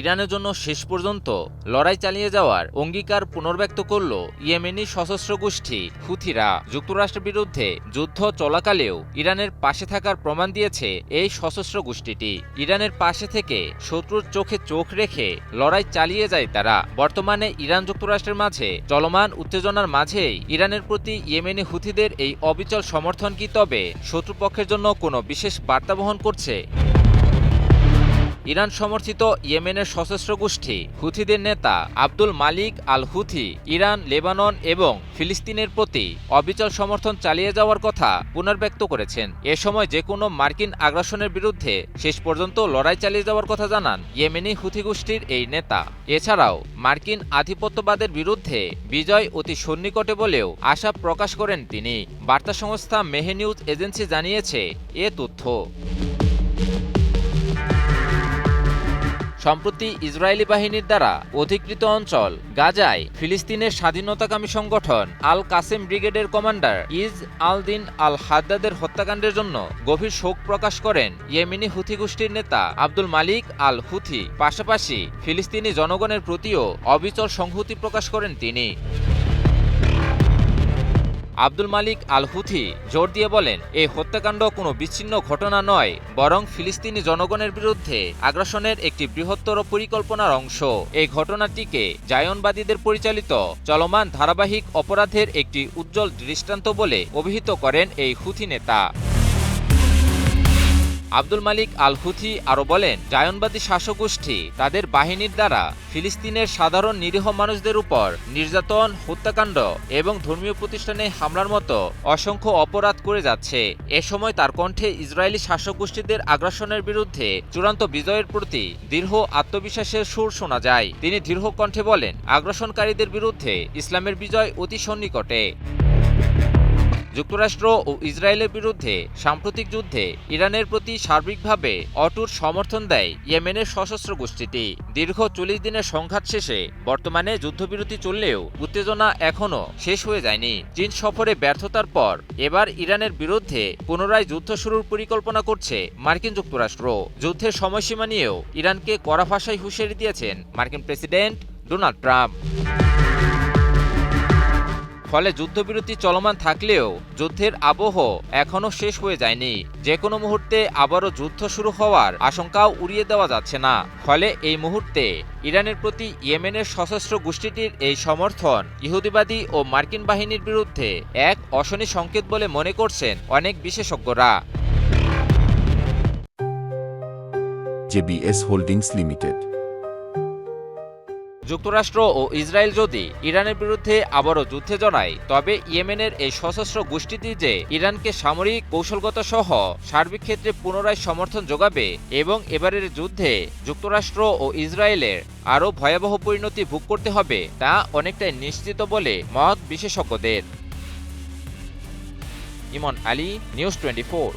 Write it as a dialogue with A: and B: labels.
A: ইরানের জন্য শেষ পর্যন্ত লড়াই চালিয়ে যাওয়ার অঙ্গীকার পুনর্ব্যক্ত করল ইয়েমেনি সশস্ত্র গোষ্ঠী হুথিরা। যুক্তরাষ্ট্রের বিরুদ্ধে যুদ্ধ চলাকালেও ইরানের পাশে থাকার প্রমাণ দিয়েছে এই সশস্ত্র গোষ্ঠীটি। ইরানের পাশে থেকে শত্রুর চোখে চোখ রেখে লড়াই চালিয়ে যায় তারা। বর্তমানে ইরান যুক্তরাষ্ট্রের মাঝে চলমান উত্তেজনার মাঝেই ইরানের প্রতি ইয়েমেনি হুথিদের এই অবিচল সমর্থন কি তবে শত্রুপক্ষের জন্য কোনো বিশেষ বার্তা বহন করছে? ইরান সমর্থিত ইয়েমেনের সশস্ত্র গোষ্ঠী হুথিদের নেতা আব্দুল মালিক আল হুথি ইরান, লেবানন এবং ফিলিস্তিনের প্রতি অবিচল সমর্থন চালিয়ে যাওয়ার কথা পুনর্ব্যক্ত করেছেন। এ সময় যে কোনো মার্কিন আগ্রাসনের বিরুদ্ধে শেষ পর্যন্ত লড়াই চালিয়ে যাওয়ার কথা জানান ইয়েমেনি হুথি গোষ্ঠীর এই নেতা। এছাড়াও মার্কিন আধিপত্যবাদের বিরুদ্ধে বিজয় অতি সন্নিকটে বলেও আশা প্রকাশ করেন তিনি। বার্তা সংস্থা মেহে নিউজ এজেন্সি জানিয়েছে এ তথ্য। সম্প্রতি ইসরায়েলি বাহিনীর দ্বারা অধিকৃত অঞ্চল গাজায় ফিলিস্তিনের স্বাধীনতাকামী সংগঠন আল কাসেম ব্রিগেডের কমান্ডার ইজ আল দিন আল হাদ্দাদের হত্যাকাণ্ডের জন্য গভীর শোক প্রকাশ করেন ইয়েমেনি হুথি গোষ্ঠীর নেতা আব্দুল মালিক আল হুথি। পাশাপাশি ফিলিস্তিনি জনগণের প্রতিও অবিচল সংহতি প্রকাশ করেন তিনি। আব্দুল মালিক আল হুথি জোর দিয়ে বলেন, এই হত্যাকাণ্ড কোনো বিচ্ছিন্ন ঘটনা নয়, বরং ফিলিস্তিনি জনগণের বিরুদ্ধে আগ্রাসনের একটি বৃহত্তর পরিকল্পনার অংশ। এই ঘটনাটিকে জায়নবাদীদের পরিচালিত চলমান ধারাবাহিক অপরাধের একটি উজ্জ্বল দৃষ্টান্ত বলে অভিহিত করেন এই হুথি নেতা। আব্দুল মালিক আল হুথি আরও বলেন, জায়নবাদী শাসক গোষ্ঠী তাদের বাহিনীর দ্বারা ফিলিস্তিনের সাধারণ নিরীহ মানুষদের উপর নির্যাতন, হত্যাকাণ্ড এবং ধর্মীয় প্রতিষ্ঠানে হামলার মতো অসংখ্য অপরাধ করে যাচ্ছে। এ সময় তার কণ্ঠে ইসরায়েলি শাসক গোষ্ঠীদের আগ্রাসনের বিরুদ্ধে চূড়ান্ত বিজয়ের প্রতি দৃঢ় আত্মবিশ্বাসের সুর শোনা যায়। তিনি দৃঢ় কণ্ঠে বলেন, আগ্রাসনকারীদের বিরুদ্ধে ইসলামের বিজয় অতি সন্নিকটে। যুক্তরাষ্ট্র ও ইসরায়েলের বিরুদ্ধে সাম্প্রতিক যুদ্ধে ইরানের প্রতি সার্বিকভাবে অটুট সমর্থন দেয় ইয়েমেনের সশস্ত্র গোষ্ঠীটি। দীর্ঘ 40 দিনের সংঘাত শেষে বর্তমানে যুদ্ধবিরতি চললেও উত্তেজনা এখনও শেষ হয়ে যায়নি। চীন সফরে ব্যর্থতার পর এবার ইরানের বিরুদ্ধে পুনরায় যুদ্ধ শুরুর পরিকল্পনা করছে মার্কিন যুক্তরাষ্ট্র। যুদ্ধের সময়সীমা নিয়েও ইরানকে কড়া ভাষায় হুঁশিয়ারি দিয়েছেন মার্কিন প্রেসিডেন্ট ডোনাল্ড ট্রাম্প। ফলে যুদ্ধবিরতি চলমান থাকলেও যুদ্ধের আবহ এখনও শেষ হয়ে যায়নি। যে কোনো মুহূর্তে আবারও যুদ্ধ শুরু হওয়ার আশঙ্কাও উড়িয়ে দেওয়া যাচ্ছে না। ফলে এই মুহূর্তে ইরানের প্রতি ইয়েমেনের সশস্ত্র গোষ্ঠীটির এই সমর্থন ইহুদিবাদী ও মার্কিন বাহিনীর বিরুদ্ধে এক অশনি সংকেত বলে মনে করছেন অনেক বিশেষজ্ঞরা।
B: JBS holdings limited.
A: যুক্তরাষ্ট্র ও ইসরায়েল যদি ইরানের বিরুদ্ধে আবারও যুদ্ধে জড়ায়, তবে ইয়েমেনের এই সশস্ত্র গোষ্ঠীটি যে ইরানকে সামরিক, কৌশলগত সহ সার্বিক ক্ষেত্রে পুনরায় সমর্থন যোগাবে এবং এবারের যুদ্ধে যুক্তরাষ্ট্র ও ইসরায়েলের আরও ভয়াবহ পরিণতি ভোগ করতে হবে তা অনেকটাই নিশ্চিত বলে মত বিশেষজ্ঞদের। ইমন আলী, নিউজ 24।